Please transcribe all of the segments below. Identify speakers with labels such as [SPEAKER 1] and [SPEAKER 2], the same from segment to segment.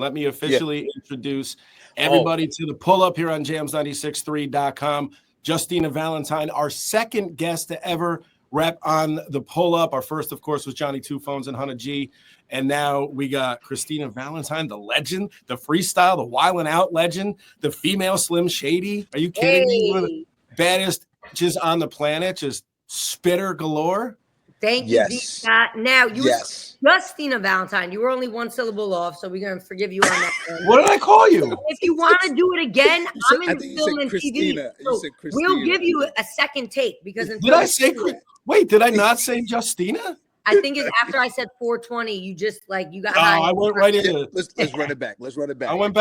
[SPEAKER 1] Let me officially introduce everybody to the pull-up here on Jamz963.com. Justina Valentine, our second guest to ever rep on the pull-up. Our first, of course, was Johnny Two Phones and Hunter G. And now we got Justina Valentine, the legend, the freestyle, the wildin' out legend, the female Slim Shady. Are you kidding me? One of the baddest just on the planet, just spitter galore.
[SPEAKER 2] Thank you, D. Scott. Now, you were Justina Valentine. You were only one syllable off, so we're going to forgive you on that one.
[SPEAKER 1] What did I call you?
[SPEAKER 2] If you want to do it again, I'm in the film and TV. So we'll give you a second take. Because
[SPEAKER 1] did I say – wait, did I not say Justina?
[SPEAKER 2] I think it's after I said 420, you just like you got.
[SPEAKER 1] Oh, I went right into.
[SPEAKER 3] Let's run it back. Let's run it back.
[SPEAKER 1] I went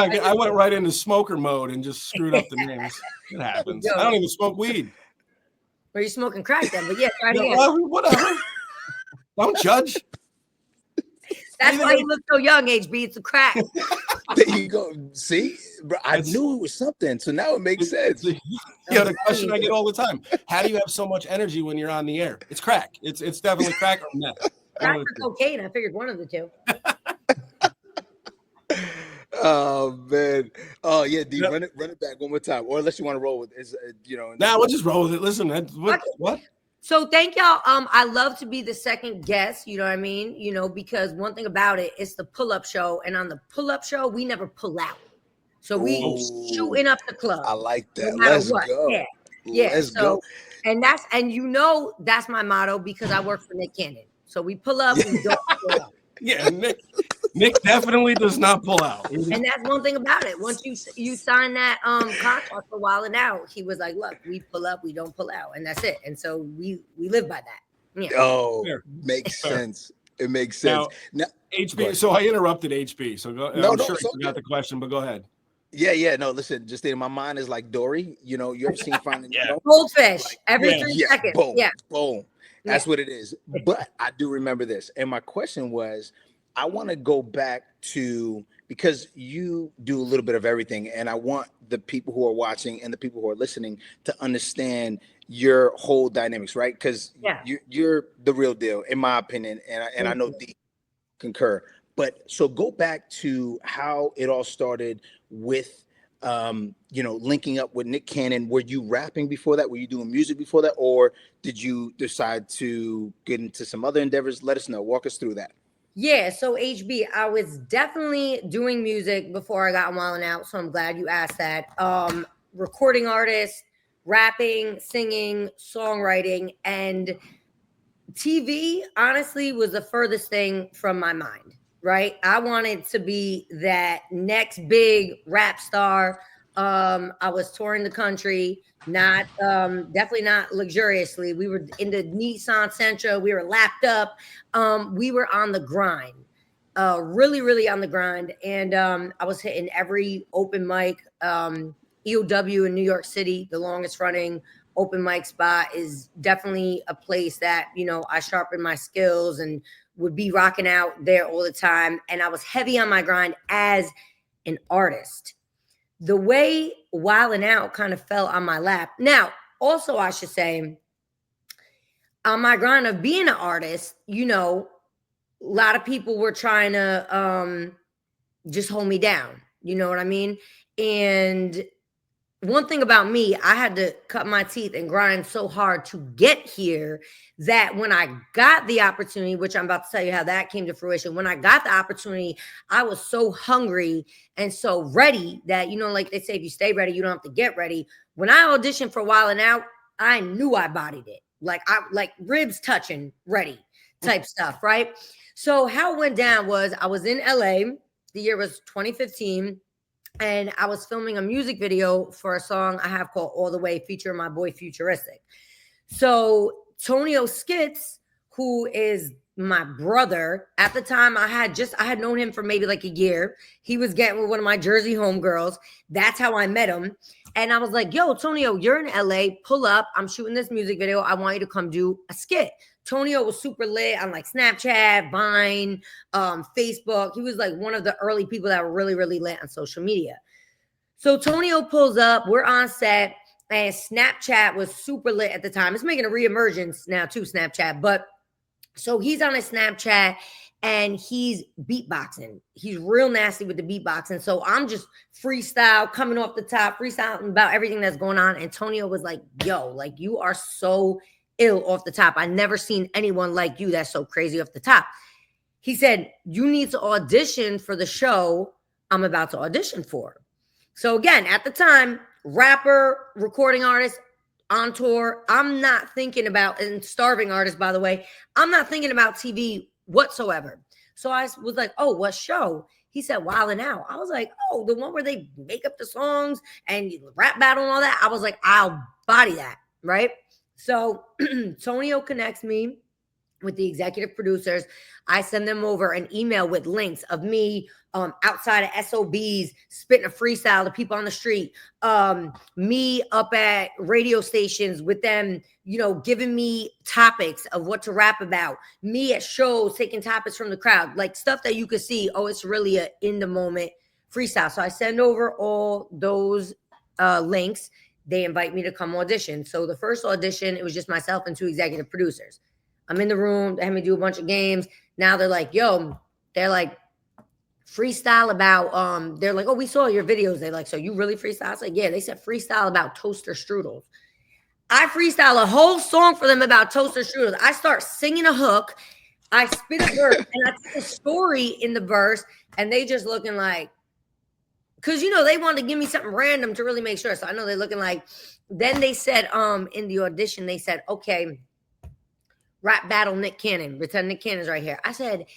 [SPEAKER 1] right into smoker mode and just screwed up the names. It happens. I don't even smoke weed.
[SPEAKER 2] Or you smoking crack then? But yeah, try it again.
[SPEAKER 1] Whatever. Don't judge.
[SPEAKER 2] That's why you look so young, HB. It's a crack.
[SPEAKER 3] There you go. See, bro, I knew it was something, so now it makes sense.
[SPEAKER 1] Yeah, the question I get all the time: how do you have so much energy when you're on the air? It's crack. It's definitely crack or meth.
[SPEAKER 2] Crack or cocaine. I figured one of the two.
[SPEAKER 3] Oh man. Oh yeah, D, run it back one more time. Or unless you want to roll with it,
[SPEAKER 1] we'll just roll with it. Listen, what?
[SPEAKER 2] So thank y'all. I love to be the second guest, you know what I mean? You know, because one thing about it, it's the pull-up show. And on the pull-up show, we never pull out. So we shooting up the club.
[SPEAKER 3] I like that.
[SPEAKER 2] No
[SPEAKER 3] Let's
[SPEAKER 2] what.
[SPEAKER 3] go.
[SPEAKER 2] Yeah.
[SPEAKER 3] Let's go.
[SPEAKER 2] And that's my motto because I work for Nick Cannon. So we pull up, we don't pull out.
[SPEAKER 1] Yeah, Nick definitely does not pull out.
[SPEAKER 2] And that's one thing about it. Once you sign that contract for Wildin' Out, he was like, look, we pull up, we don't pull out. And that's it. And so we live by that. Yeah.
[SPEAKER 3] Oh, makes sense. It makes sense.
[SPEAKER 1] Now HB, so I interrupted HB. So I'm sure you got the question, but go ahead.
[SPEAKER 3] Yeah. No, listen, just in my mind is like Dory. You know, you ever seen Finding Nemo?
[SPEAKER 2] Goldfish every 3 seconds.
[SPEAKER 3] Boom. That's what it is. But I do remember this. And my question was, I want to go back to, because you do a little bit of everything, and I want the people who are watching and the people who are listening to understand your whole dynamics, right? Because you're the real deal, in my opinion, and I know D concur. But so go back to how it all started with linking up with Nick Cannon. Were you rapping before that? Were you doing music before that? Or did you decide to get into some other endeavors? Let us know. Walk us through that.
[SPEAKER 2] Yeah, so HB, I was definitely doing music before I got Wildin' Out, so I'm glad you asked that. Recording artist, rapping, singing, songwriting, and TV, honestly, was the furthest thing from my mind, right? I wanted to be that next big rap star. I was touring the country, definitely not luxuriously. We were in the Nissan Sentra. We were lapped up. We were on the grind, really, really on the grind. And I was hitting every open mic. EOW in New York City, the longest running open mic spot, is definitely a place that, I sharpened my skills and would be rocking out there all the time. And I was heavy on my grind as an artist. The way Wildin' Out kind of fell on my lap. Now, also, I should say, on my grind of being an artist, a lot of people were trying to just hold me down. You know what I mean? And one thing about me, I had to cut my teeth and grind so hard to get here that when I got the opportunity, which I'm about to tell you how that came to fruition, when I got the opportunity, I was so hungry and so ready that, like they say, if you stay ready, you don't have to get ready. When I auditioned for Wildin' Out, I knew I bodied it. Like ribs touching, ready type stuff, right? So how it went down was I was in LA. The year was 2015. And I was filming a music video for a song I have called All the Way, featuring my boy Futuristic. So Tonio Skits, who is my brother, at the time I had known him for maybe like a year. He was getting with one of my Jersey homegirls. That's how I met him. And I was like, yo, Tonio, you're in LA, pull up. I'm shooting this music video. I want you to come do a skit. Tonio was super lit on like Snapchat, Vine, Facebook. He was like one of the early people that were really, really lit on social media. So Tonio pulls up, we're on set, and Snapchat was super lit at the time. It's making a reemergence now too, Snapchat. But so he's on his Snapchat and he's beatboxing. He's real nasty with the beatboxing. So I'm just freestyle coming off the top, freestyling about everything that's going on. Antonio was like, yo, like you are so ill off the top. I never seen anyone like you that's so crazy off the top. He said, you need to audition for the show I'm about to audition for. So again, at the time, rapper, recording artist, on tour. I'm not thinking about, and starving artist, by the way, I'm not thinking about TV whatsoever. So I was like, oh, what show? He said, Wild 'N Out. I was like, oh, the one where they make up the songs and rap battle and all that. I was like, I'll body that, right? So Tonio connects me with the executive producers. I send them over an email with links of me outside of SOBs, spitting a freestyle to people on the street, me up at radio stations with them, you know, giving me topics of what to rap about, me at shows taking topics from the crowd, like stuff that you could see, oh, it's really a in the moment freestyle. So I send over all those links. They invite me to come audition. So the first audition, it was just myself and 2 executive producers. I'm in the room, they had me do a bunch of games. Now they're like, yo, they're like, freestyle about, they're like, oh, we saw your videos. They're like, so you really freestyle? I was like, yeah. They said freestyle about toaster strudels. I freestyle a whole song for them about toaster strudels. I start singing a hook. I spit a verse and I tell a story in the verse, and they just looking like, because, you know, they wanted to give me something random to really make sure. So I know they're looking like, then they said, in the audition, they said, okay, rap battle Nick Cannon. Pretend Nick Cannon's right here. I said,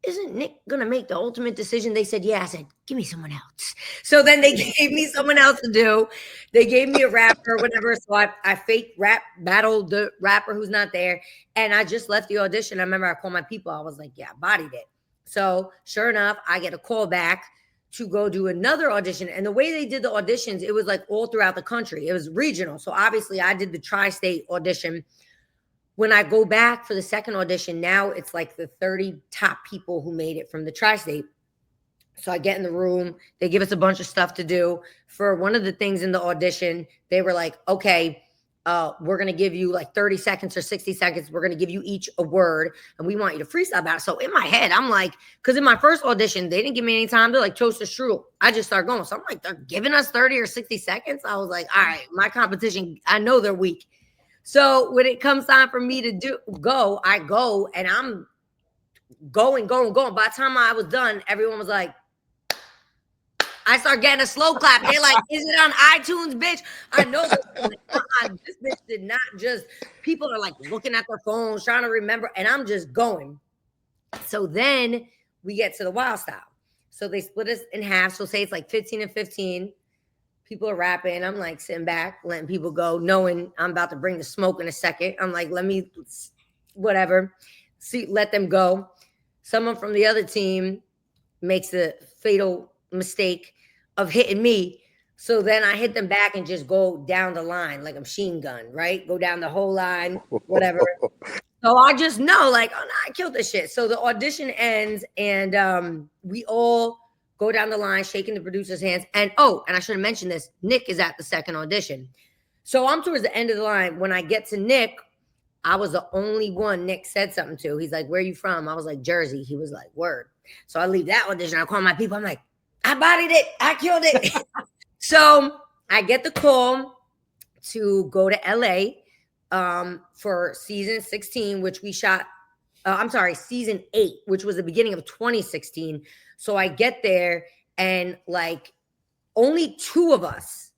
[SPEAKER 2] isn't Nick going to make the ultimate decision? They said, yeah. I said, give me someone else. So then they gave me someone else to do. They gave me a rapper, whatever. So I fake rap battle the rapper who's not there. And I just left the audition. I remember I called my people. I was like, yeah, I bodied it. So sure enough, I get a call back to go do another audition. And the way they did the auditions, it was like all throughout the country. It was regional. So obviously I did the tri-state audition. When I go back for the second audition, now it's like the 30 top people who made it from the tri-state. So I get in the room. They give us a bunch of stuff to do. For one of the things in the audition, they were like, okay, we're going to give you like 30 seconds or 60 seconds. We're going to give you each a word, and we want you to freestyle about it. So in my head, I'm like, because in my first audition, they didn't give me any time. They're like, toast or strudel. I just start going. So I'm like, they're giving us 30 or 60 seconds. I was like, all right, my competition, I know they're weak. So when it comes time for me to go, I go, and I'm going. By the time I was done, everyone was like, I start getting a slow clap. They're like, is it on iTunes, bitch? I know this bitch did not just, people are like looking at their phones, trying to remember, and I'm just going. So then we get to the wild style. So they split us in half. So say it's like 15 and 15. People are rapping. I'm like sitting back, letting people go, knowing I'm about to bring the smoke in a second. I'm like, let me, whatever, see, let them go. Someone from the other team makes the fatal mistake of hitting me. So then I hit them back and just go down the line like a machine gun, right? Go down the whole line, whatever. So I just know, like, oh, no, I killed this shit. So the audition ends, and we all go down the line, shaking the producer's hands. And I should have mentioned this, Nick is at the second audition. So I'm towards the end of the line. When I get to Nick, I was the only one Nick said something to. He's like, where are you from? I was like, Jersey. He was like, word. So I leave that audition. I call my people. I'm like, I bodied it. I killed it. So I get the call to go to LA for season 16, which we shot. Season 8, which was the beginning of 2016. So I get there, and like only 2 of us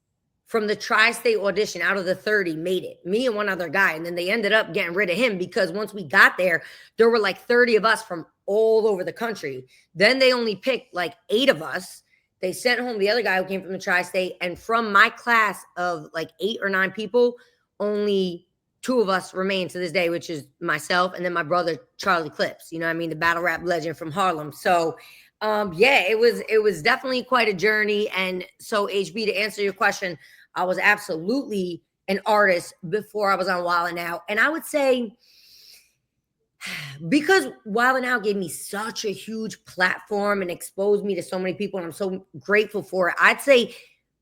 [SPEAKER 2] from the tri-state audition out of the 30 made it, me and one other guy. And then they ended up getting rid of him because once we got there, there were like 30 of us from all over the country. Then they only picked like 8 of us. They sent home the other guy who came from the tri-state. And from my class of like 8 or 9 people, only 2 of us remain to this day, which is myself and then my brother, Charlie Clips, you know what I mean? The battle rap legend from Harlem. So it was definitely quite a journey. And so HB, to answer your question, I was absolutely an artist before I was on Wild 'N Out. And I would say, because Wild 'N Out gave me such a huge platform and exposed me to so many people, and I'm so grateful for it, I'd say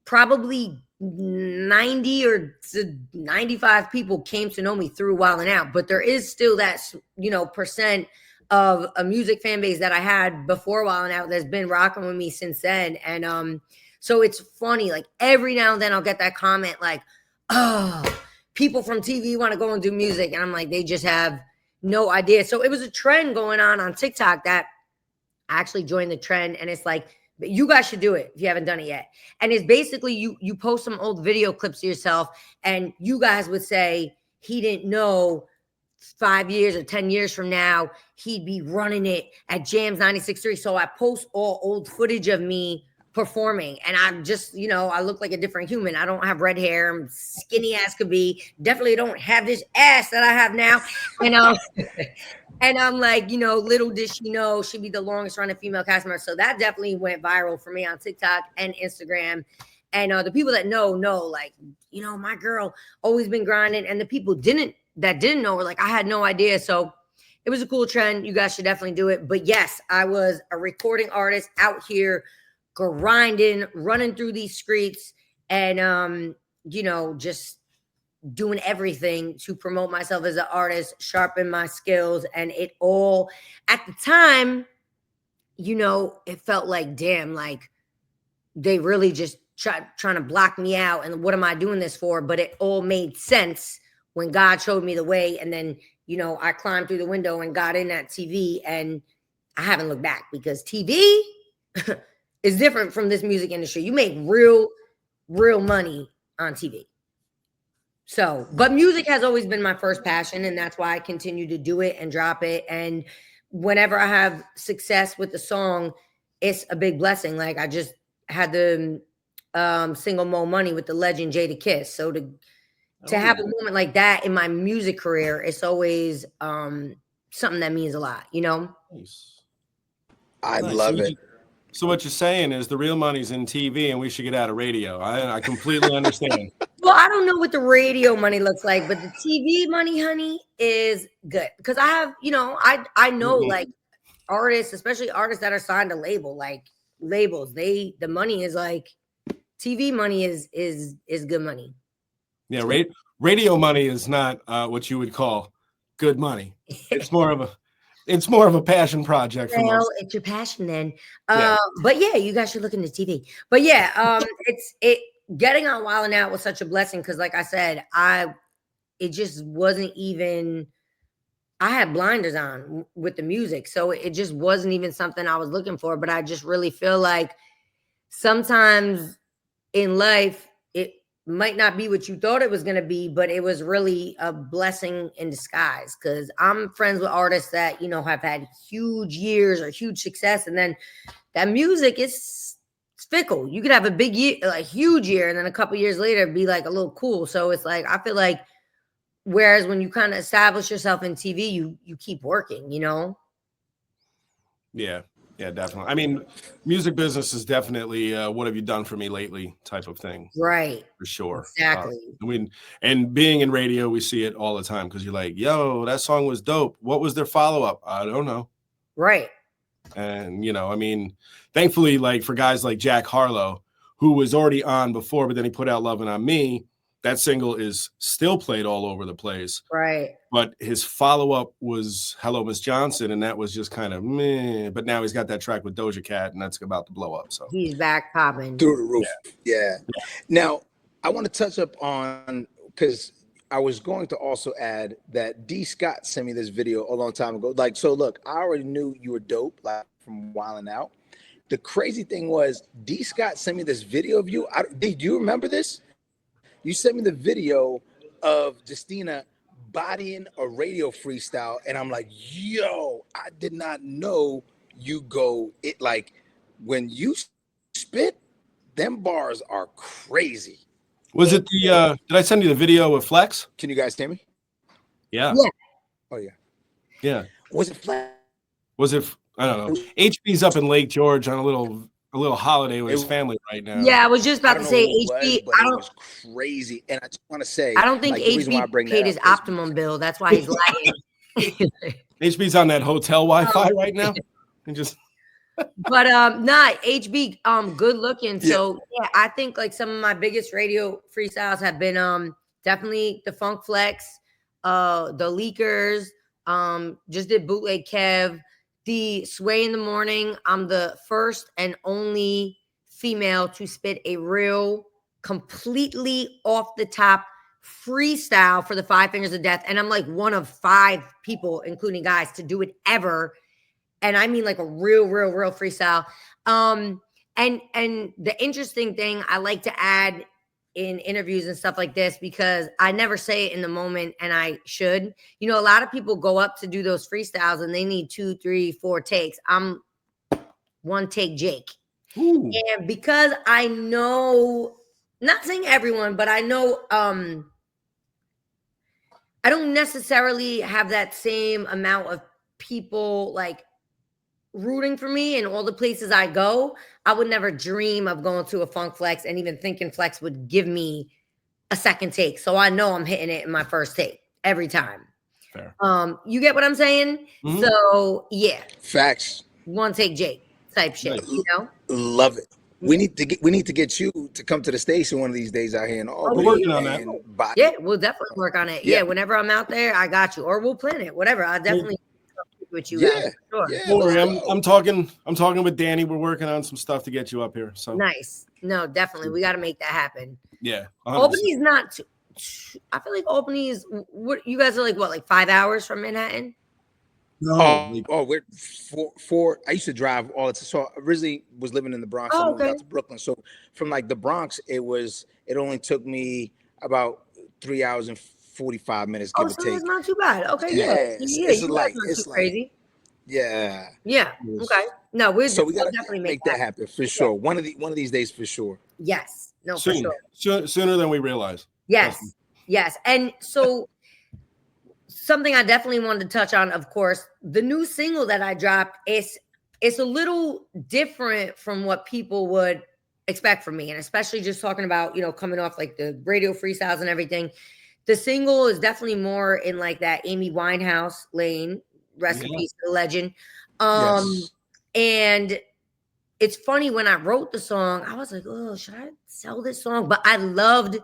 [SPEAKER 2] probably 90 or 95 people came to know me through Wild 'N Out. But there is still that, percent of a music fan base that I had before Wildin' Out that's been rocking with me since then. And so it's funny, like every now and then I'll get that comment like, oh, people from TV want to go and do music. And I'm like, they just have no idea. So it was a trend going on TikTok that I actually joined the trend, and it's like, you guys should do it if you haven't done it yet. And it's basically you post some old video clips to yourself, and you guys would say he didn't know 5 years or 10 years from now he'd be running it at Jamz 96.3. So I post all old footage of me performing, and I'm just, I look like a different human. I don't have red hair. I'm skinny as could be. Definitely don't have this ass that I have now. And and I'm like, little did she know she'd be the longest running female cast member. So that definitely went viral for me on TikTok and Instagram. And the people that know, like, my girl always been grinding. And the people that didn't know were like, I had no idea. So it was a cool trend. You guys should definitely do it. But yes, I was a recording artist out here grinding, running through these streets, and just doing everything to promote myself as an artist, sharpen my skills. And it all, at the time, it felt like, damn, like they really just trying to block me out. And what am I doing this for? But it all made sense when God showed me the way. And then, I climbed through the window and got in that TV, and I haven't looked back, because TV is different from this music industry. You make real money on TV. So, but music has always been my first passion, and that's why I continue to do it and drop it. And whenever I have success with the song, it's a big blessing. Like I just had the single Mo Money with the legend Jada Kiss. So to have a moment like that in my music career, it's always something that means a lot,
[SPEAKER 1] Nice.
[SPEAKER 3] I love it.
[SPEAKER 1] So what you're saying is the real money's in TV, and we should get out of radio. I completely understand.
[SPEAKER 2] Well, I don't know what the radio money looks like, but the TV money, honey, is good, because I have, I know like artists, especially artists that are signed to labels. The money is like, TV money is good money.
[SPEAKER 1] Yeah, radio money is not what you would call good money. It's more of a passion project for most.
[SPEAKER 2] It's your passion then.
[SPEAKER 1] Yeah.
[SPEAKER 2] But yeah, you guys should look into TV. But yeah, it's getting on Wildin' Out was such a blessing, because like I said, it just wasn't even, I had blinders on with the music. So it just wasn't even something I was looking for. But I just really feel like sometimes in life, it might not be what you thought it was going to be, but it was really a blessing in disguise, because I'm friends with artists that, have had huge years or huge success. And then that music is fickle. You could have a big year, a huge year, and then a couple years later be like a little cool. So it's like, I feel like, whereas when you kind of establish yourself in TV, you keep working,
[SPEAKER 1] Yeah, definitely. I mean, music business is definitely what have you done for me lately type of thing.
[SPEAKER 2] Right.
[SPEAKER 1] For sure.
[SPEAKER 2] Exactly.
[SPEAKER 1] And being in radio, we see it all the time, because you're like, yo, that song was dope. What was their follow-up? I don't know.
[SPEAKER 2] Right.
[SPEAKER 1] And, thankfully, like for guys like Jack Harlow, who was already on before, but then he put out Lovin' on Me, that single is still played all over the place.
[SPEAKER 2] Right.
[SPEAKER 1] But his follow-up was Hello, Miss Johnson, and that was just kind of meh. But now he's got that track with Doja Cat, and that's about to blow up. So
[SPEAKER 2] he's back popping
[SPEAKER 3] through the roof. Yeah. Now, I want to touch up on, because I was going to also add that D. Scott sent me this video a long time ago. Like, so look, I already knew you were dope, like from Wildin' Out. The crazy thing was, D. Scott sent me this video of you. Do you remember this? You sent me the video of Justina bodying a radio freestyle, and I'm like, yo, I did not know you go it. Like, when you spit, them bars are crazy.
[SPEAKER 1] Was it the did I send you the video with Flex?
[SPEAKER 3] Can you guys hear me?
[SPEAKER 1] Yeah.
[SPEAKER 3] Oh yeah.
[SPEAKER 1] Yeah.
[SPEAKER 3] Was it Flex?
[SPEAKER 1] Was it, I don't know. HB's up in Lake George on a little holiday with his family right now.
[SPEAKER 2] Yeah, I was just about to say HB.
[SPEAKER 3] It was crazy, and I just want to say,
[SPEAKER 2] I don't think HB paid his optimum bill. That's why he's lying.
[SPEAKER 1] HB's on that hotel Wi-Fi right now, and just.
[SPEAKER 2] But HB good looking. So yeah, I think like some of my biggest radio freestyles have been definitely the Funk Flex, the Leakers, Just did Bootleg Kev. The Sway in the Morning, I'm the first and only female to spit a real, completely off the top freestyle for the Five Fingers of Death. And I'm like one of 5 people, including guys, to do it ever. And I mean like a real freestyle. And the interesting thing I like to add in interviews and stuff like this, because I never say it in the moment, and I should. You know, a lot of people go up to do those freestyles and they need 2, 3, 4 takes. I'm one take Jake. Ooh. And because I know, not saying everyone, but I know I don't necessarily have that same amount of people like rooting for me in all the places I go. I would never dream of going to a Funk Flex and even thinking Flex would give me a second take. So I know I'm hitting it in my first take every time.
[SPEAKER 1] Fair.
[SPEAKER 2] You get what I'm saying? Mm-hmm. So yeah.
[SPEAKER 3] Facts.
[SPEAKER 2] One take Jake type shit, you know?
[SPEAKER 3] Love it. We need to get you to come to the station one of these days out here in Albany.
[SPEAKER 1] We're working on that.
[SPEAKER 2] Yeah, we'll definitely work on it. Yeah, whenever I'm out there, I got you. Or we'll plan it. Whatever. I definitely with you guys. Sure.
[SPEAKER 3] Yeah.
[SPEAKER 1] Don't worry, I'm talking with Danny. We're working on some stuff to get you up here. So
[SPEAKER 2] nice. No, definitely. We got to make that happen.
[SPEAKER 1] Yeah. 100%.
[SPEAKER 2] Albany's not too, I feel like Albany is what you guys are like 5 hours from Manhattan?
[SPEAKER 3] No. We're four. I used to drive all the time. So I originally was living in the Bronx. I moved out to Brooklyn. So from like the Bronx, it only took me about 3 hours and 45 minutes. Give or take.
[SPEAKER 2] It's not too bad. Okay,
[SPEAKER 3] it's like
[SPEAKER 2] crazy.
[SPEAKER 3] Yeah.
[SPEAKER 2] Okay. No, we
[SPEAKER 3] gotta
[SPEAKER 2] definitely
[SPEAKER 3] make that happen for sure. One of these days for sure.
[SPEAKER 2] Yes. No, for sure.
[SPEAKER 1] Sooner than we realize.
[SPEAKER 2] Yes. And so something I definitely wanted to touch on, of course, the new single that I dropped it's a little different from what people would expect from me, and especially just talking about, you know, coming off like the radio freestyles and everything. The single is definitely more in like that Amy Winehouse lane. Rest in peace to the legend. And it's funny, when I wrote the song, I was like, oh, should I sell this song? But I loved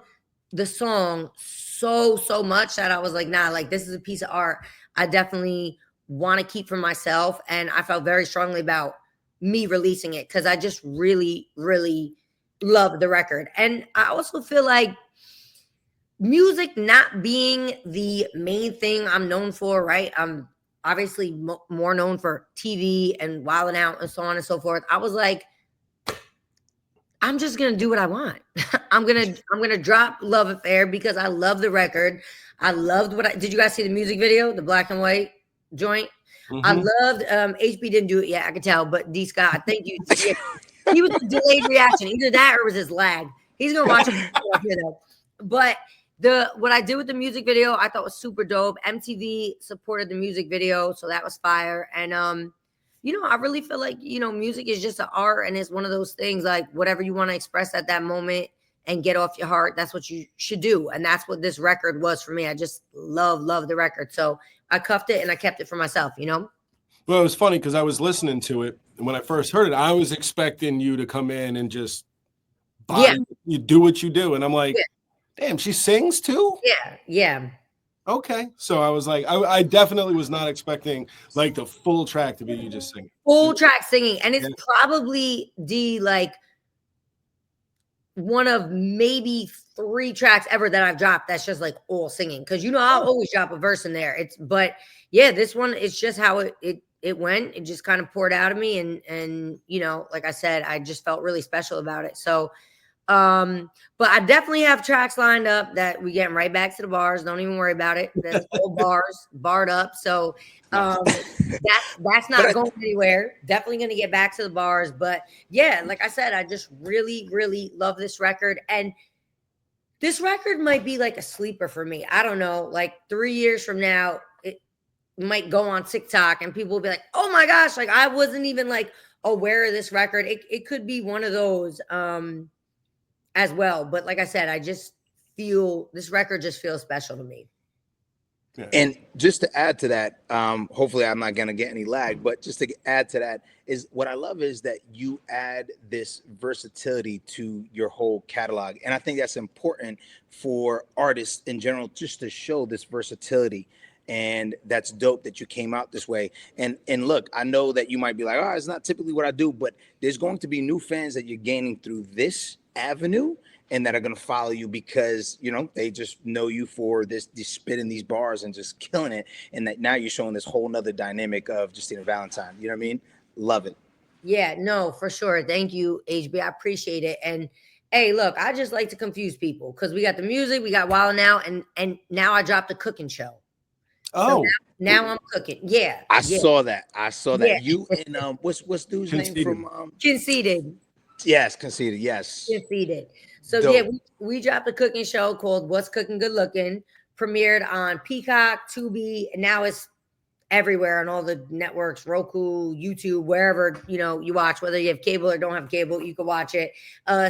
[SPEAKER 2] the song so much that I was like, nah, like this is a piece of art I definitely want to keep for myself. And I felt very strongly about me releasing it because I just really love the record. And I also feel like music not being the main thing I'm known for, right? I'm obviously more known for TV and Wildin' Out and so on and so forth. I was like, I'm just gonna do what I want. I'm gonna drop Love Affair because I love the record. I loved did you guys see the music video, the black and white joint? Mm-hmm. I loved HB didn't do it yet, I could tell, but D Scott, thank you. He was a delayed reaction. Either that or it was his lag. He's gonna watch it here though. But what I did with the music video, I thought was super dope. MTV supported the music video, so that was fire. And you know, I really feel like, you know, music is just an art, and it's one of those things like whatever you want to express at that moment and get off your heart, that's what you should do. And that's what this record was for me. I just love the record. So I cuffed it and I kept it for myself, you know?
[SPEAKER 1] Well, it was funny because I was listening to it, and when I first heard it, I was expecting you to come in and just you do what you do. And I'm like, damn, she sings too?
[SPEAKER 2] Yeah.
[SPEAKER 1] Okay. So I was like, I definitely was not expecting like the full track to be you just singing.
[SPEAKER 2] Full track singing. And it's probably like one of maybe 3 tracks ever that I've dropped that's just like all singing. Cause you know, I'll always drop a verse in there. But this one, it's just how it went. It just kind of poured out of me. And, you know, like I said, I just felt really special about it. So, but I definitely have tracks lined up that we getting right back to the bars. Don't even worry about it. There's whole bars barred up. So, that's not going anywhere. Definitely going to get back to the bars. But yeah, like I said, I just really love this record. And this record might be like a sleeper for me. I don't know, like 3 years from now, it might go on TikTok and people will be like, oh my gosh, like I wasn't even like aware of this record. It could be one of those, as well. But like I said, I just feel this record just feels special to me.
[SPEAKER 3] And just to add to that, hopefully I'm not going to get any lag, but just to add to that is what I love is that you add this versatility to your whole catalog. And I think that's important for artists in general, just to show this versatility. And that's dope that you came out this way. And look, I know that you might be like, oh, it's not typically what I do, but there's going to be new fans that you're gaining through this avenue and that are going to follow you because, you know, they just know you for this spitting these bars and just killing it. And that now you're showing this whole nother dynamic of Justina Valentine. You know what I mean? Love it.
[SPEAKER 2] Yeah, no, for sure. Thank you, HB. I appreciate it. And hey, look, I just like to confuse people because we got the music, we got Wild Now, and now I dropped the cooking show.
[SPEAKER 1] Oh,
[SPEAKER 2] so now I'm cooking. Yeah,
[SPEAKER 3] I saw that.
[SPEAKER 2] Yeah.
[SPEAKER 3] You and what's dude's name from
[SPEAKER 2] Conceited.
[SPEAKER 3] Yes, Conceited. Yes,
[SPEAKER 2] Conceited. So
[SPEAKER 3] dope.
[SPEAKER 2] yeah, we dropped a cooking show called What's Cooking Good Looking, premiered on Peacock, Tubi, and now it's everywhere on all the networks, Roku, YouTube, wherever you watch, whether you have cable or don't have cable, you can watch it.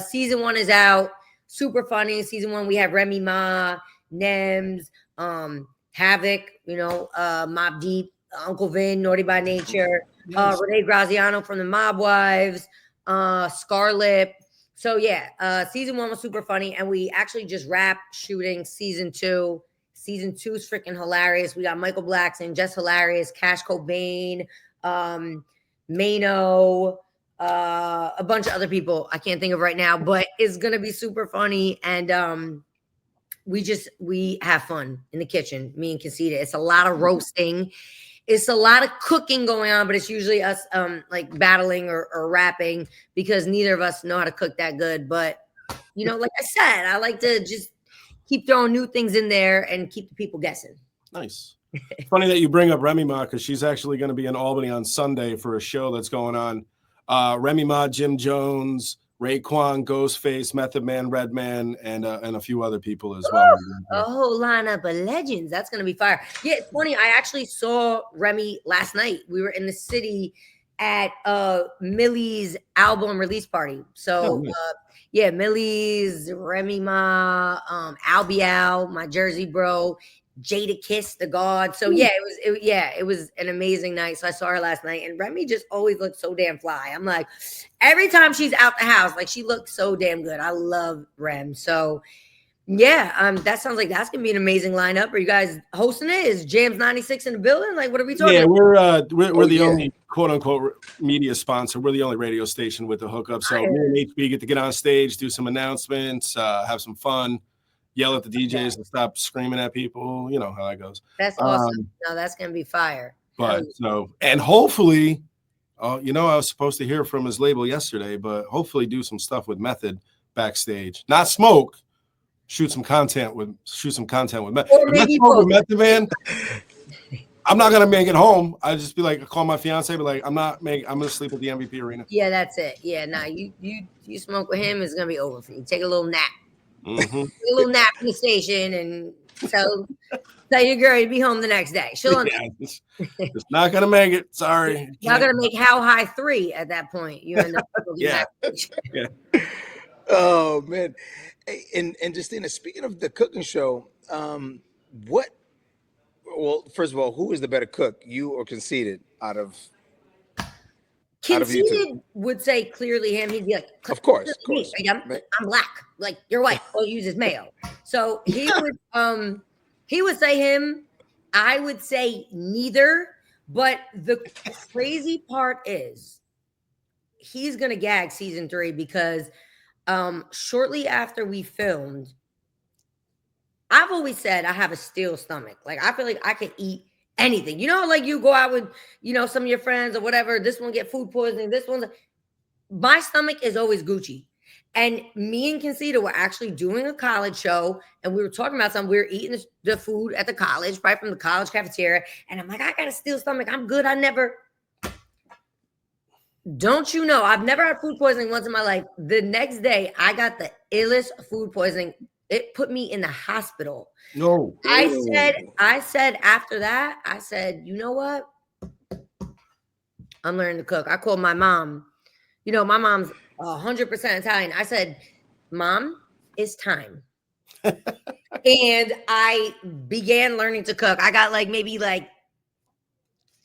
[SPEAKER 2] Season 1 is out. Super funny. Season 1, we have Remy Ma, Nems, Havoc, Mobb Deep, Uncle Vin, Naughty by Nature, Renee Graziano from the Mob Wives, Scarlett. So yeah, season 1 was super funny, and we actually just wrapped shooting season 2. Season 2 is freaking hilarious. We got Michael Blackson, just hilarious. Cash Cobain, Mano, a bunch of other people I can't think of right now, but it's gonna be super funny. And we have fun in the kitchen, me and Conceited. It's a lot of roasting. It's a lot of cooking going on, but it's usually us like battling or rapping because neither of us know how to cook that good. But like I said, I like to just keep throwing new things in there and keep the people guessing.
[SPEAKER 1] Nice. Funny that you bring up Remy Ma because she's actually going to be in Albany on Sunday for a show that's going on. Remy Ma, Jim Jones, Raekwon, Ghostface, Method Man, Redman, and a few other people as well.
[SPEAKER 2] A whole lineup of legends. That's going to be fire. Yeah, it's funny. I actually saw Remy last night. We were in the city at Millie's album release party. So
[SPEAKER 1] nice.
[SPEAKER 2] yeah, Millie's, Remy Ma, Albial, my Jersey bro, Jada Kiss, the God. So yeah, it was an amazing night. So I saw her last night, and Remy just always looked so damn fly. I'm like, every time she's out the house, like she looks so damn good. I love Rem. So yeah, that sounds like that's gonna be an amazing lineup. Are you guys hosting it? Is Jamz 96 in the building? Like, what are we talking
[SPEAKER 1] about? We're the only quote unquote media sponsor. We're the only radio station with the hookup. So me and HB get to get on stage, do some announcements, have some fun, yell at the DJs and stop screaming at people. You know how that goes.
[SPEAKER 2] That's awesome. No, that's gonna be fire.
[SPEAKER 1] But and hopefully, I was supposed to hear from his label yesterday, but hopefully do some stuff with Method backstage. Not smoke. Shoot some content with Method.
[SPEAKER 2] Or maybe
[SPEAKER 1] Method Man. I'm not gonna make it home. I just be like, call my fiance, be like, I'm gonna sleep at the MVP arena.
[SPEAKER 2] Yeah, that's it. Yeah, you smoke with him, it's gonna be over for you. Take a little nap.
[SPEAKER 1] Mm-hmm.
[SPEAKER 2] Take a little nap in the station and tell your girl you'll be home the next day. She'll
[SPEAKER 1] it's not gonna make it. Sorry.
[SPEAKER 2] Y'all gonna make How High 3 at that point. You end up
[SPEAKER 1] yeah.
[SPEAKER 3] Oh man. And Justina, speaking of the cooking show, first of all, who is the better cook, you or Conceited out of
[SPEAKER 2] Conceited would say clearly him. He'd be like,
[SPEAKER 3] of course.
[SPEAKER 2] Like, I'm black, like your wife all uses mayo. So he would say him. I would say neither. But the crazy part is he's gonna gag season 3 because shortly after we filmed, I've always said I have a steel stomach. Like I feel like I can eat anything. Like you go out with, some of your friends or whatever. This one get food poisoning. This one's my stomach is always Gucci. And me and Conceited were actually doing a college show, and we were talking about something. We were eating the food at the college, right from the college cafeteria. And I'm like, I got a steel stomach. I'm good. Don't you know? I've never had food poisoning once in my life. The next day, I got the illest food poisoning. It put me in the hospital.
[SPEAKER 1] No.
[SPEAKER 2] I said after that, I said, you know what? I'm learning to cook. I called my mom. My mom's 100% Italian. I said, Mom, it's time. And I began learning to cook. I got maybe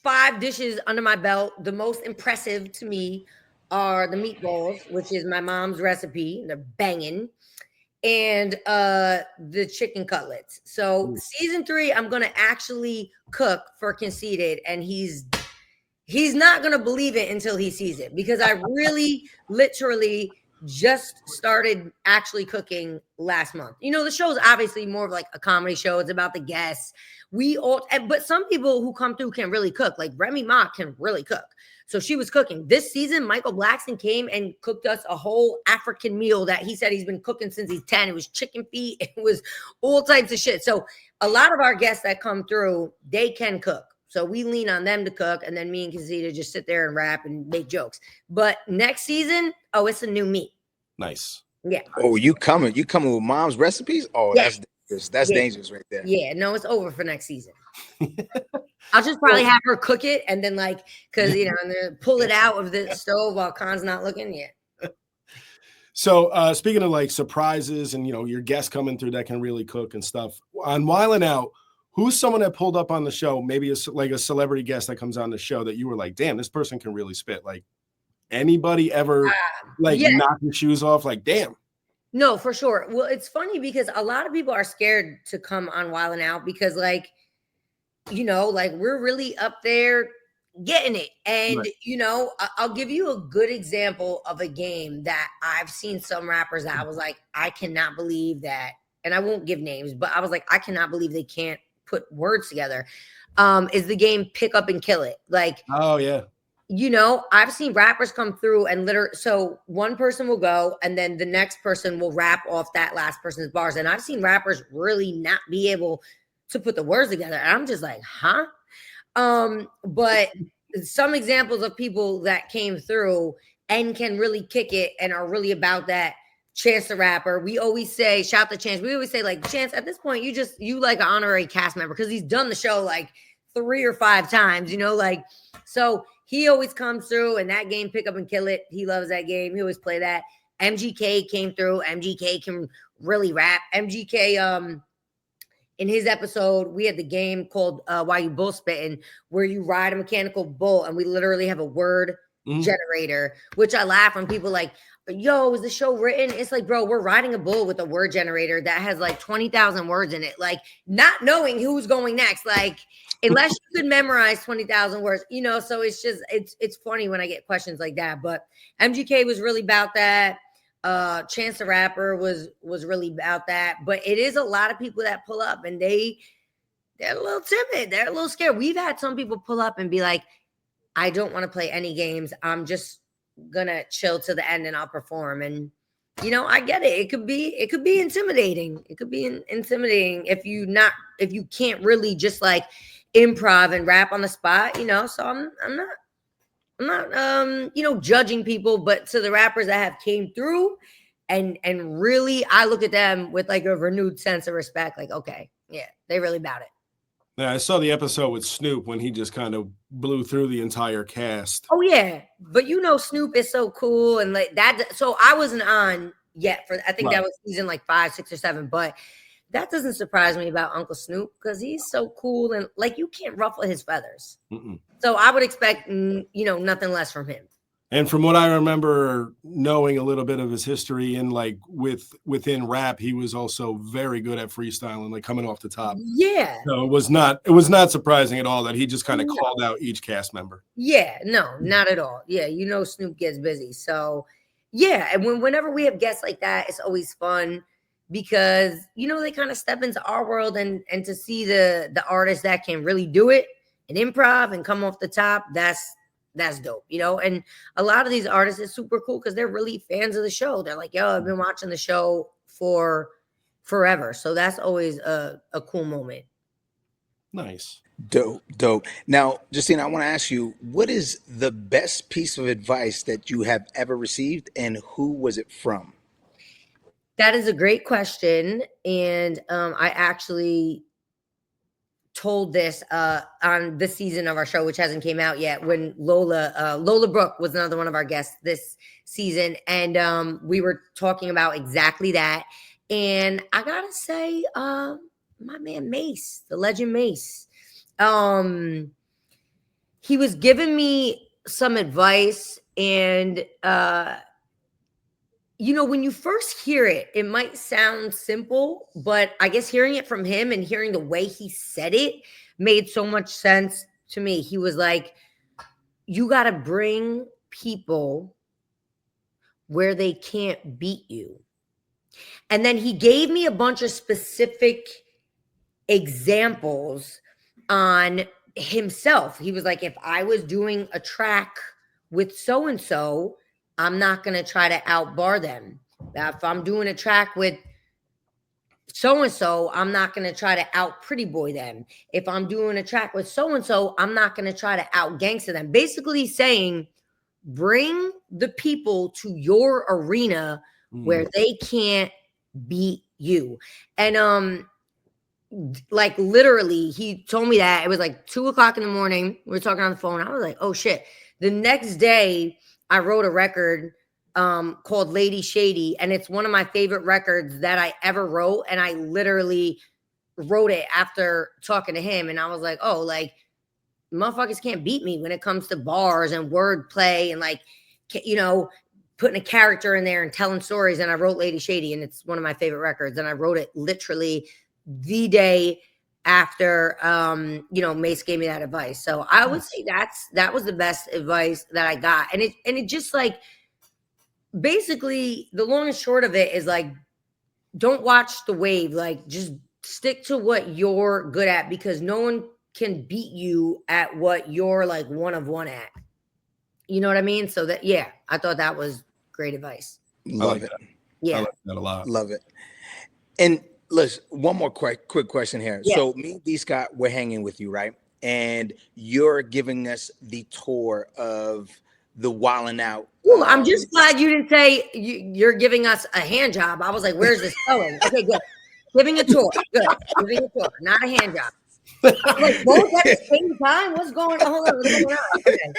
[SPEAKER 2] 5 dishes under my belt. The most impressive to me are the meatballs, which is my mom's recipe. They're banging. and the chicken cutlets. So season 3, I'm gonna actually cook for Conceited, and he's not gonna believe it until he sees it, because I really literally just started actually cooking last month. You know, the show's obviously more of like a comedy show. It's about the guests. But some people who come through can really cook. Like Remy Ma can really cook. So she was cooking. This season, Michael Blackson came and cooked us a whole African meal that he said he's been cooking since he's 10. It was chicken feet. It was all types of shit. So a lot of our guests that come through, they can cook. So we lean on them to cook, and then me and Conceited just sit there and rap and make jokes. But next season, it's a new meat.
[SPEAKER 1] Nice.
[SPEAKER 2] Yeah.
[SPEAKER 3] Oh, you coming with mom's recipes? Oh,
[SPEAKER 2] yeah.
[SPEAKER 3] That's dangerous. That's dangerous right there.
[SPEAKER 2] Yeah, no, it's over for next season. I'll just probably have her cook it, and then because and then pull it out of the stove while Khan's not looking yet.
[SPEAKER 1] So speaking of like surprises and your guests coming through that can really cook and stuff, on Wildin' Out, who's someone that pulled up on the show, maybe a celebrity guest that comes on the show that you were like, damn, this person can really spit? Like, anybody ever knock your shoes off? Like, damn.
[SPEAKER 2] No, for sure. Well, it's funny because a lot of people are scared to come on Wildin' Out because we're really up there getting it. And,
[SPEAKER 1] right.
[SPEAKER 2] I'll give you a good example of a game that I've seen some rappers that I was like, I cannot believe that. And I won't give names, but I was like, I cannot believe they can't put words together. Is the game Pick Up and Kill It. Like,
[SPEAKER 1] oh yeah.
[SPEAKER 2] I've seen rappers come through and so one person will go and then the next person will rap off that last person's bars. And I've seen rappers really not be able to put the words together. And I'm just like, huh? But some examples of people that came through and can really kick it and are really about that. Chance the Rapper. We always say, shout to Chance. We always say, like, Chance, at this point, you like an honorary cast member because he's done the show like 3 or 5 times, so he always comes through, and that game, Pick Up and Kill It, he loves that game. He always play that. MGK came through. MGK can really rap. MGK, in his episode, we had the game called Why You Bull Spittin', where you ride a mechanical bull, and we literally have a word generator, which I laugh when people like, yo, is the show written? It's like, bro, we're riding a bull with a word generator that has like 20,000 words in it, like not knowing who's going next, like unless you could memorize 20,000 words, so it's just, it's funny when I get questions like that. But MGK was really about that. Chance the Rapper was really about that. But it is a lot of people that pull up and they're a little timid. They're a little scared. We've had some people pull up and be like, I don't want to play any games. I'm just gonna chill to the end and I'll perform. And I get it. It could be intimidating. It could be intimidating if you can't really just like improv and rap on the spot, so I'm not judging people, but to the rappers that have came through and really I look at them with like a renewed sense of respect, like, okay, yeah, they really about it.
[SPEAKER 1] Yeah, I saw the episode with Snoop when he just kind of blew through the entire cast.
[SPEAKER 2] Oh yeah, but Snoop is so cool and like that. So I wasn't on yet for. I think that was season like 5, 6, or 7. But that doesn't surprise me about Uncle Snoop because he's so cool and like you can't ruffle his feathers.
[SPEAKER 1] Mm-mm.
[SPEAKER 2] So I would expect nothing less from him.
[SPEAKER 1] And from what I remember knowing a little bit of his history and like within rap, he was also very good at freestyling, like coming off the top.
[SPEAKER 2] Yeah.
[SPEAKER 1] So it was not surprising at all that he just kind of called out each cast member.
[SPEAKER 2] Yeah, no, not at all. Yeah, Snoop gets busy. So yeah, and whenever we have guests like that, it's always fun because they kind of step into our world and to see the artists that can really do it and improv and come off the top, that's dope, and a lot of these artists is super cool because they're really fans of the show. They're like, yo, I've been watching the show for forever. So that's always a cool moment.
[SPEAKER 1] Nice.
[SPEAKER 3] Dope. Now, Justina, I want to ask you, what is the best piece of advice that you have ever received and who was it from?
[SPEAKER 2] That is a great question. And I actually told this on this season of our show, which hasn't came out yet, when Lola Brooke was another one of our guests this season. And we were talking about exactly that. And I gotta say, my man Mace, the legend Mace, he was giving me some advice and you know, when you first hear it, it might sound simple, but I guess hearing it from him and hearing the way he said it made so much sense to me. He was like, you got to bring people where they can't beat you. And then he gave me a bunch of specific examples on himself. He was like, if I was doing a track with so-and-so, I'm not going to try to outbar them. If I'm doing a track with so-and-so, I'm not going to try to out pretty boy them. If I'm doing a track with so-and-so, I'm not going to try to out gangster them. Basically saying, bring the people to your arena where they can't beat you. And like literally he told me that it was like 2:00 in the morning. We were talking on the phone. I was like, oh shit. The next day I wrote a record called Lady Shady, and it's one of my favorite records that I ever wrote. And I literally wrote it after talking to him, and I was like, oh, like motherfuckers can't beat me when it comes to bars and wordplay and like, you know, putting a character in there and telling stories. And I wrote Lady Shady, and it's one of my favorite records. And I wrote it literally the day after you know, Mace gave me that advice. So I would say that was the best advice that I got. And it just like, basically the long and short of it is like, don't watch the wave, like just stick to what you're good at, because no one can beat you at what you're like one of one at. You know what I mean? So that, yeah, I thought that was great advice.
[SPEAKER 3] Love it.
[SPEAKER 2] Yeah,
[SPEAKER 1] I like that a lot.
[SPEAKER 3] Love it. And listen, one more quick question here.
[SPEAKER 2] Yeah.
[SPEAKER 3] So me and D Scott, we're hanging with you, right? And you're giving us the tour of the Wildin' Out.
[SPEAKER 2] Ooh, I'm just glad you didn't say you're giving us a hand job. I was like, where's this going? Okay, good. Giving a tour. Good. Giving a tour, not a hand job. Like both at the same time? What's going on? Hold on, what's going on? Okay.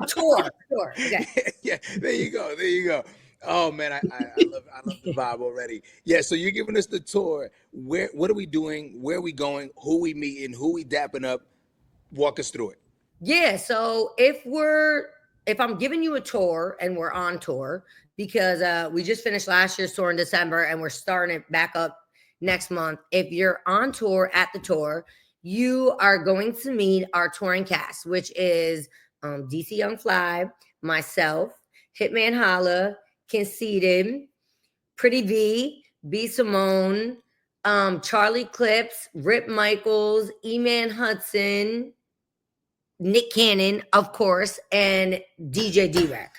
[SPEAKER 2] Tour. Okay.
[SPEAKER 3] Yeah, there you go. Oh man, I love the vibe already. Yeah, so you're giving us the tour. What are we doing? Where are we going? Who we meeting? Who we dapping up? Walk us through it.
[SPEAKER 2] Yeah, so if I'm giving you a tour and we're on tour, because we just finished last year's tour in December and we're starting it back up next month. If you're on tour at the tour, you are going to meet our touring cast, which is DC Young Fly, myself, Hitman Holla, Conceited, Pretty B Simone, Charlie Clips, Rip Michaels, E-Man Hudson, Nick Cannon, of course, and DJ D-Rec.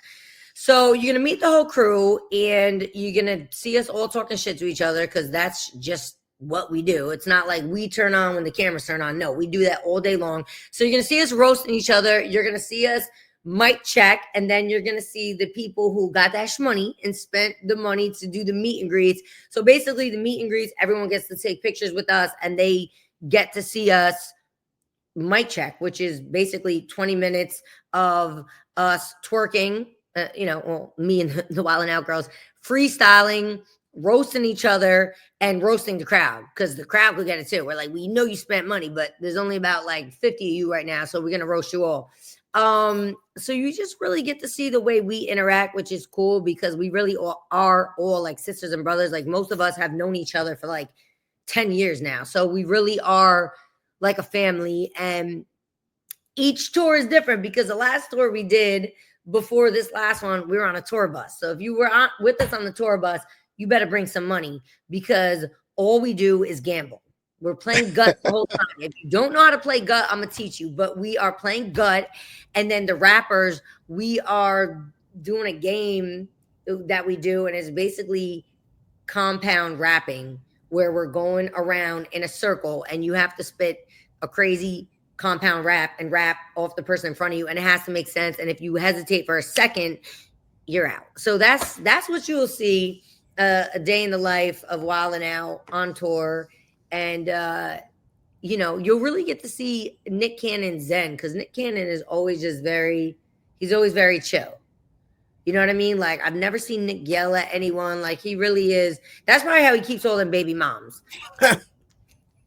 [SPEAKER 2] So you're going to meet the whole crew, and you're going to see us all talking shit to each other, because that's just what we do. It's not like we turn on when the cameras turn on. No, we do that all day long. So you're going to see us roasting each other. You're going to see us mic check, and then you're going to see the people who got that money and spent the money to do the meet and greets. So basically the meet and greets, everyone gets to take pictures with us, and they get to see us mic check, which is basically 20 minutes of us twerking, you know, well, me and the Wildin' Out girls freestyling, roasting each other, and roasting the crowd, because the crowd will get it too. We're like, we know you spent money, but there's only about like 50 of you right now, so we're gonna roast you all. So you just really get to see the way we interact, which is cool, because we really are all like sisters and brothers. Like most of us have known each other for like 10 years now, so we really are like a family. And each tour is different, because the last tour we did before this last one, we were on a tour bus. So if you were with us on the tour bus, you better bring some money, because all we do is gamble. We're playing gut the whole time. If you don't know how to play gut, I'm going to teach you. But we are playing gut. And then the rappers, we are doing a game that we do. And it's basically compound rapping, where we're going around in a circle, and you have to spit a crazy compound rap and rap off the person in front of you. And it has to make sense. And if you hesitate for a second, you're out. So that's what you'll see, a day in the life of Wildin' Out on tour. And, you know, you'll really get to see Nick Cannon zen, because Nick Cannon is always just he's always very chill. You know what I mean? Like, I've never seen Nick yell at anyone. Like, he really is. That's probably how he keeps all them baby moms.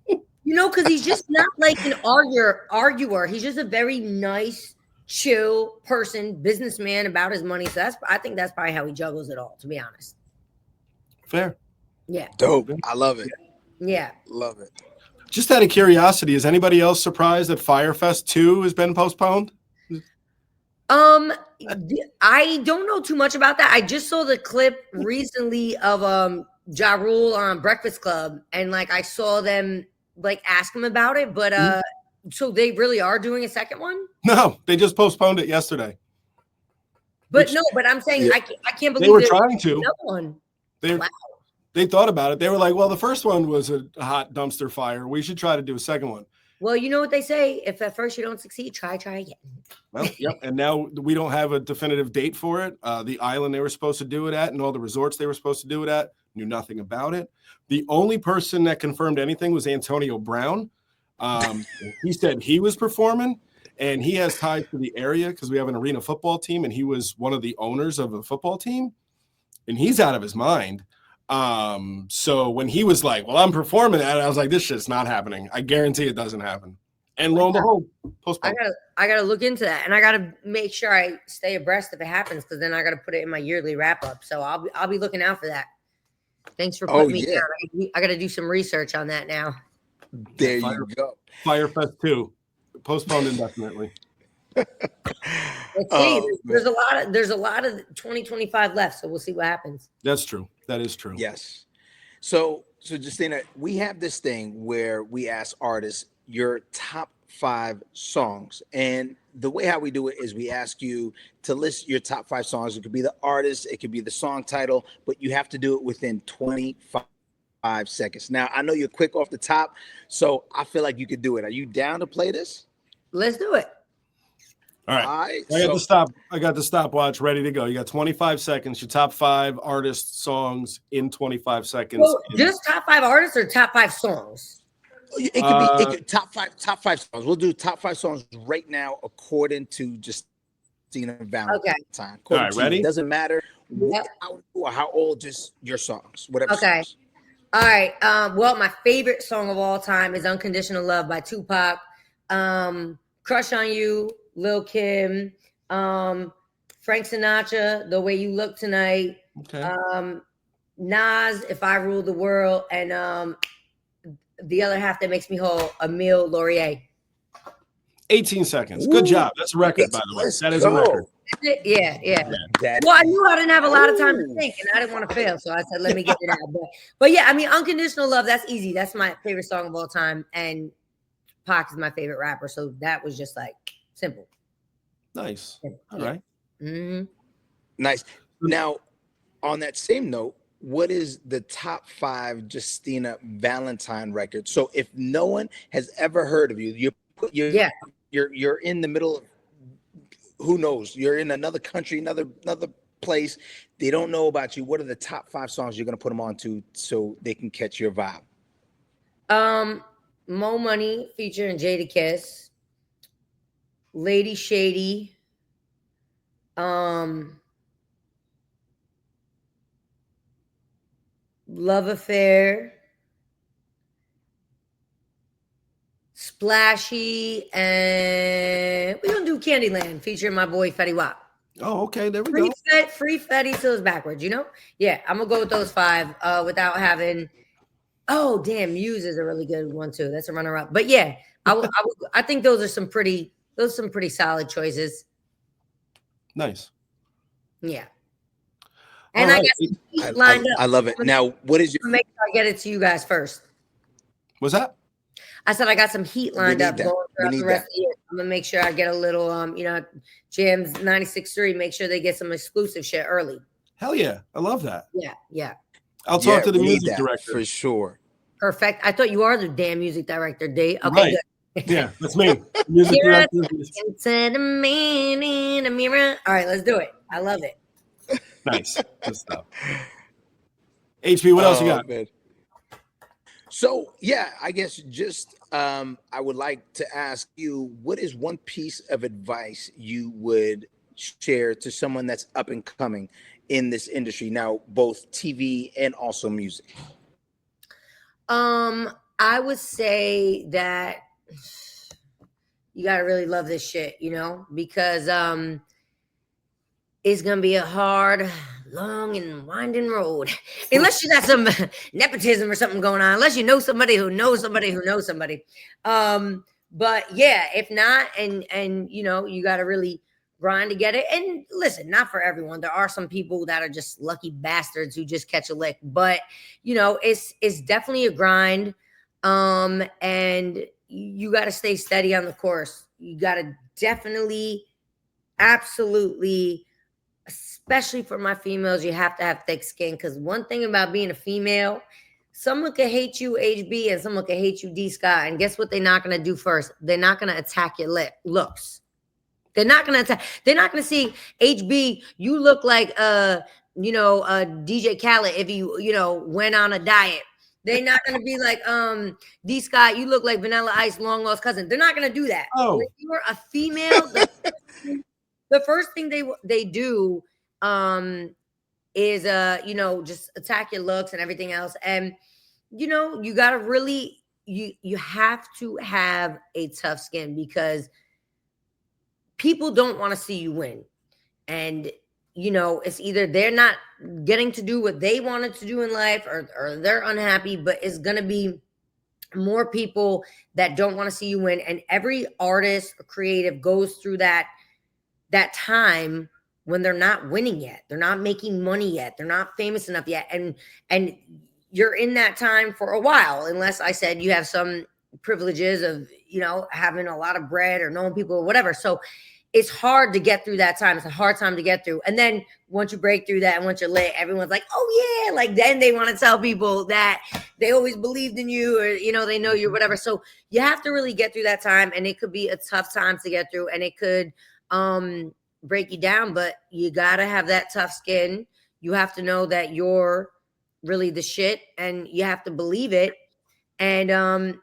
[SPEAKER 2] You know, because he's just not like an arguer. He's just a very nice, chill person, businessman about his money. So I think that's probably how he juggles it all, to be honest.
[SPEAKER 1] Fair.
[SPEAKER 2] Yeah.
[SPEAKER 3] Dope. I love it.
[SPEAKER 2] Yeah.
[SPEAKER 3] Love it.
[SPEAKER 1] Just out of curiosity, is anybody else surprised that Firefest 2 has been postponed?
[SPEAKER 2] I don't know too much about that. I just saw the clip recently of Ja Rule on Breakfast Club, and like I saw them like ask him about it, but so they really are doing a second one?
[SPEAKER 1] No, they just postponed it yesterday.
[SPEAKER 2] But no, but I'm saying I can't believe
[SPEAKER 1] they were trying to.
[SPEAKER 2] Another one.
[SPEAKER 1] They thought about it. They were like, well, the first one was a hot dumpster fire. We should try to do a second one.
[SPEAKER 2] Well, you know what they say. If at first you don't succeed, try again.
[SPEAKER 1] Well, yep. And now we don't have a definitive date for it. The island they were supposed to do it at and all the resorts they were supposed to do it at knew nothing about it. The only person that confirmed anything was Antonio Brown. He said he was performing, and he has ties to the area because we have an arena football team, and he was one of the owners of a football team, and he's out of his mind. So when he was like, well, I'm performing at it, I was like, this shit's not happening. I guarantee it doesn't happen. And lo and behold, postponed.
[SPEAKER 2] I gotta look into that, and I gotta make sure I stay abreast if it happens, because then I gotta put it in my yearly wrap up. So I'll be looking out for that. Thanks for putting me down. I gotta do some research on that now.
[SPEAKER 3] There you go.
[SPEAKER 1] Firefest 2 postponed indefinitely.
[SPEAKER 2] Let's see. There's a lot of 2025 left, so we'll see what happens.
[SPEAKER 1] That's true. That is true.
[SPEAKER 3] Yes. So Justina, we have this thing where we ask artists your top 5 songs, and the way how we do it is we ask you to list your top 5 songs. It could be the artist, it could be the song title, but you have to do it within 25 seconds. Now, I know you're quick off the top, so I feel like you could do it. Are you down to play this?
[SPEAKER 2] Let's do it.
[SPEAKER 1] All right. I got the stopwatch ready to go. You got 25 seconds. Your top 5 artist songs in 25 seconds.
[SPEAKER 2] So just top 5 artists or top 5 songs?
[SPEAKER 3] It could top five songs. We'll do top 5 songs right now according to Justina Valentine.
[SPEAKER 2] Okay.
[SPEAKER 3] All right,
[SPEAKER 1] ready?
[SPEAKER 3] It doesn't matter how old, just your songs, whatever.
[SPEAKER 2] Okay.
[SPEAKER 3] Songs.
[SPEAKER 2] All right. Well, my favorite song of all time is "Unconditional Love" by Tupac. "Crush on You," Lil Kim. Frank Sinatra, "The Way You Look Tonight."
[SPEAKER 1] Okay.
[SPEAKER 2] Nas, "If I Rule the World," and the other half that makes me whole, Emile Laurier.
[SPEAKER 1] 18 seconds. Good job. That's a record, by the way. That is a record.
[SPEAKER 2] Yeah. Well, I knew I didn't have a lot of time to think, and I didn't want to fail, so I said, let me get it out. But yeah, I mean, "Unconditional Love," that's easy. That's my favorite song of all time, and Pac is my favorite rapper, so that was just like simple.
[SPEAKER 1] Nice.
[SPEAKER 2] Simple.
[SPEAKER 1] All right.
[SPEAKER 2] Mm-hmm.
[SPEAKER 3] Nice. Now, on that same note, what is the top 5 Justina Valentine records? So if no one has ever heard of you, you're in the middle of, who knows, you're in another country, another place. They don't know about you. What are the top 5 songs you're going to put them on to so they can catch your vibe?
[SPEAKER 2] Mo Money featuring Jadakiss, Lady Shady, Love Affair, Splashy, and we're gonna do Candyland featuring my boy Fetty Wap.
[SPEAKER 1] Oh, okay. There we go.
[SPEAKER 2] Free Fetty till it's backwards, you know? Yeah, I'm gonna go with those 5 without having. Oh, damn, Muse is a really good one too. That's a runner-up. But yeah, I think those are some pretty solid choices.
[SPEAKER 1] Nice.
[SPEAKER 2] Yeah. And I got some heat lined up.
[SPEAKER 3] I love it. Now, what is your?
[SPEAKER 2] Make sure I get it to you guys first.
[SPEAKER 1] Was that?
[SPEAKER 2] I said I got some heat lined up going throughout the rest of the year. I'm gonna make sure I get a little, Jamz 96.3. Make sure they get some exclusive shit early.
[SPEAKER 1] Hell yeah, I love that.
[SPEAKER 2] Yeah.
[SPEAKER 1] I'll talk to the music director
[SPEAKER 3] for sure.
[SPEAKER 2] Perfect. I thought you are the damn music director, Dave. Okay,
[SPEAKER 1] right.
[SPEAKER 2] Good.
[SPEAKER 1] Yeah, that's me. Music director.
[SPEAKER 2] Instead of man in a mirror. All right, let's do it. I love it.
[SPEAKER 1] Nice. Good stuff. HP, what else you got?
[SPEAKER 3] Man. So yeah, I guess just I would like to ask you, what is one piece of advice you would share to someone that's up and coming in this industry now, both TV and also music?
[SPEAKER 2] I would say that you gotta really love this shit, because it's gonna be a hard long and winding road. Unless you got some nepotism or something going on, unless you know somebody who knows somebody who knows somebody. But yeah, if not, and you know, you got to really grind to get it. And listen, not for everyone. There are some people that are just lucky bastards who just catch a lick. But you know, it's definitely a grind. And you got to stay steady on the course. You got to definitely, absolutely, especially for my females, you have to have thick skin. Because one thing about being a female, someone could hate you, HB, and someone could hate you, D Scott. And guess what they're not going to do first? They're not going to attack your looks. They're not going to attack. They're not going to see, HB, you look like, DJ Khaled if you know, went on a diet. They're not going to be like, D Scott, you look like Vanilla Ice long lost cousin. They're not going to do that.
[SPEAKER 1] Oh.
[SPEAKER 2] When you're a female, the first thing they do is just attack your looks and everything else. And you know, you got to really, you have to have a tough skin, because people don't want to see you win. And you know, it's either they're not getting to do what they wanted to do in life, or they're unhappy. But it's going to be more people that don't want to see you win. And every artist or creative goes through that time when they're not winning yet. They're not making money yet. They're not famous enough yet. And you're in that time for a while, unless I said you have some privileges of, you know, having a lot of bread or knowing people or whatever. So it's hard to get through that time. It's a hard time to get through. And then once you break through that and once you're lit, everyone's like, oh yeah, like then they want to tell people that they always believed in you, or, you know, they know you or whatever. So you have to really get through that time, and it could be a tough time to get through, and it could break you down, but you got to have that tough skin. You have to know that you're really the shit, and you have to believe it. And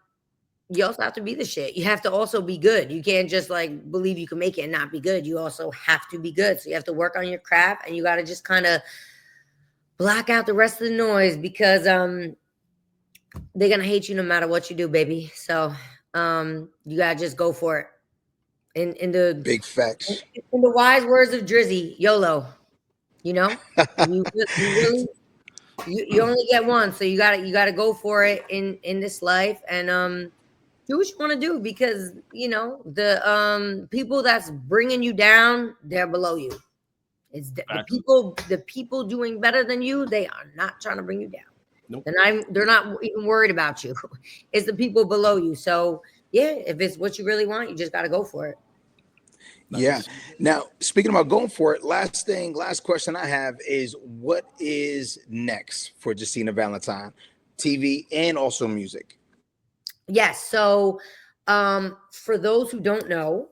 [SPEAKER 2] you also have to be the shit. You have to also be good. You can't just like believe you can make it and not be good. You also have to be good. So you have to work on your craft, and you got to just kind of block out the rest of the noise, because they're going to hate you no matter what you do, baby. So you got to just go for it. In the
[SPEAKER 3] big facts.
[SPEAKER 2] In the wise words of Drizzy, YOLO. You know, you only get one, so you gotta go for it in this life, and do what you want to do, because you know the people that's bringing you down, they're below you. It's the people doing better than you. They are not trying to bring you down.
[SPEAKER 1] Nope.
[SPEAKER 2] They're not even worried about you. It's the people below you. So yeah, if it's what you really want, you just got to go for it.
[SPEAKER 1] Nice.
[SPEAKER 3] Yeah. Now, speaking about going for it, last question I have is, what is next for Justina Valentine? TV and also music.
[SPEAKER 2] Yes. So for those who don't know,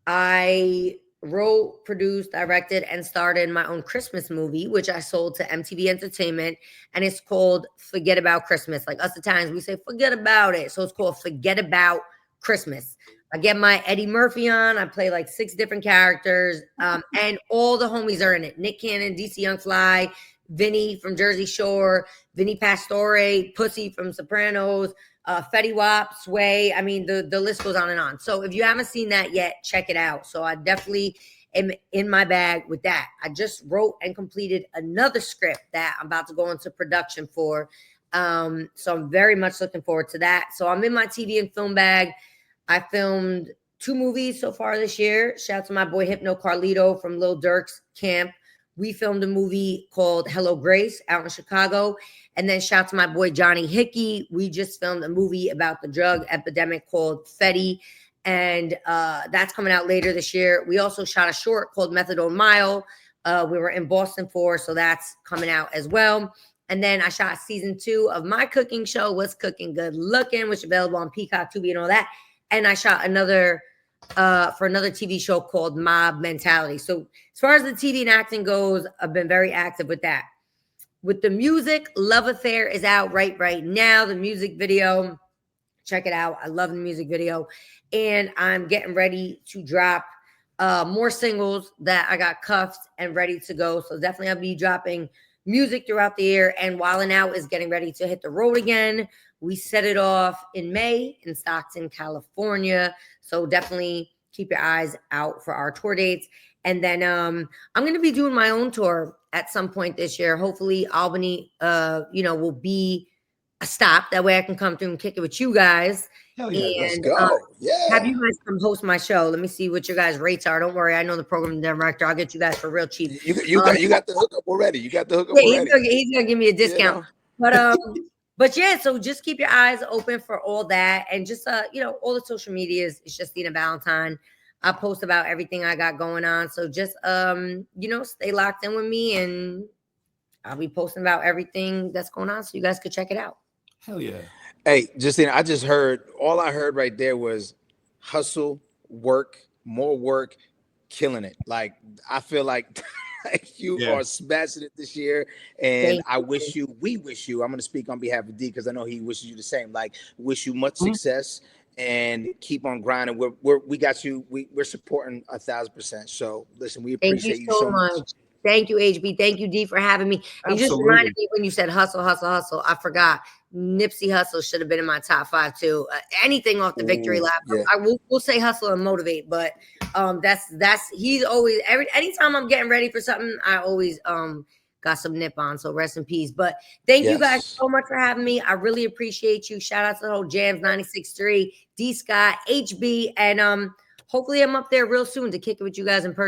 [SPEAKER 2] I wrote, produced, directed, and starred in my own Christmas movie, which I sold to MTV Entertainment, and it's called Forget About Christmas. Like us Italians, we say forget about it. So it's called Forget About Christmas. I get my Eddie Murphy on. I play like 6 different characters, and all the homies are in it. Nick Cannon, DC Young Fly, Vinny from Jersey Shore, Vinny Pastore, Pussy from Sopranos, Fetty Wap, Sway. I mean, the list goes on and on. So if you haven't seen that yet, check it out. So I definitely am in my bag with that. I just wrote and completed another script that I'm about to go into production for. So I'm very much looking forward to that. So I'm in my TV and film bag. I filmed 2 movies so far this year. Shout out to my boy Hypno Carlito from Lil Durk's camp. We filmed a movie called Hello Grace out in Chicago. And then shout out to my boy Johnny Hickey. We just filmed a movie about the drug epidemic called Fetty. And that's coming out later this year. We also shot a short called Methadone Mile. We were in Boston for, so that's coming out as well. And then I shot season 2 of my cooking show, What's Cooking Good Looking, which is available on Peacock, Tubi, and all that. And I shot another for another TV show called Mob Mentality. So as far as the TV and acting goes, I've been very active with that. With the music, Love Affair is out right now. The music video, check it out. I love the music video. And I'm getting ready to drop more singles that I got cuffed and ready to go. So definitely I'll be dropping music throughout the year. And Wildin' Out is getting ready to hit the road again. We set it off in May in Stockton, California. So definitely keep your eyes out for our tour dates. And then I'm going to be doing my own tour at some point this year. Hopefully Albany, will be a stop. That way I can come through and kick it with you guys.
[SPEAKER 1] Hell yeah,
[SPEAKER 3] Let's
[SPEAKER 2] And
[SPEAKER 3] go.
[SPEAKER 2] have you guys come host my show. Let me see what your guys' rates are. Don't worry, I know the program director. I'll get you guys for real cheap.
[SPEAKER 3] You got the hookup already. You got the hookup
[SPEAKER 2] Yeah,
[SPEAKER 3] already.
[SPEAKER 2] he's gonna give me a discount. But yeah, so just keep your eyes open for all that, and just all the social medias. It's Justina Valentine. I post about everything I got going on. So just stay locked in with me, and I'll be posting about everything that's going on, so you guys could check it out.
[SPEAKER 1] Hell yeah.
[SPEAKER 3] Hey, Justina, all I heard right there was hustle, work, more work, killing it. Like, I feel like you are smashing it this year. And we wish you, I'm going to speak on behalf of D because I know he wishes you the same. Like, wish you much success and keep on grinding. We got you. We're supporting 1,000%. So listen, we appreciate you so much.
[SPEAKER 2] Thank you, HB. Thank you, D, for having me. You just reminded me when you said hustle, hustle, hustle. I forgot. Nipsey Hussle should have been in my top 5 too. Anything off the victory lap. Yeah. We'll say hustle and motivate, but he's always anytime I'm getting ready for something, I always got some nip on. So rest in peace. But thank you guys so much for having me. I really appreciate you. Shout out to the whole Jamz 96.3, D Scott, HB, and hopefully I'm up there real soon to kick it with you guys in person.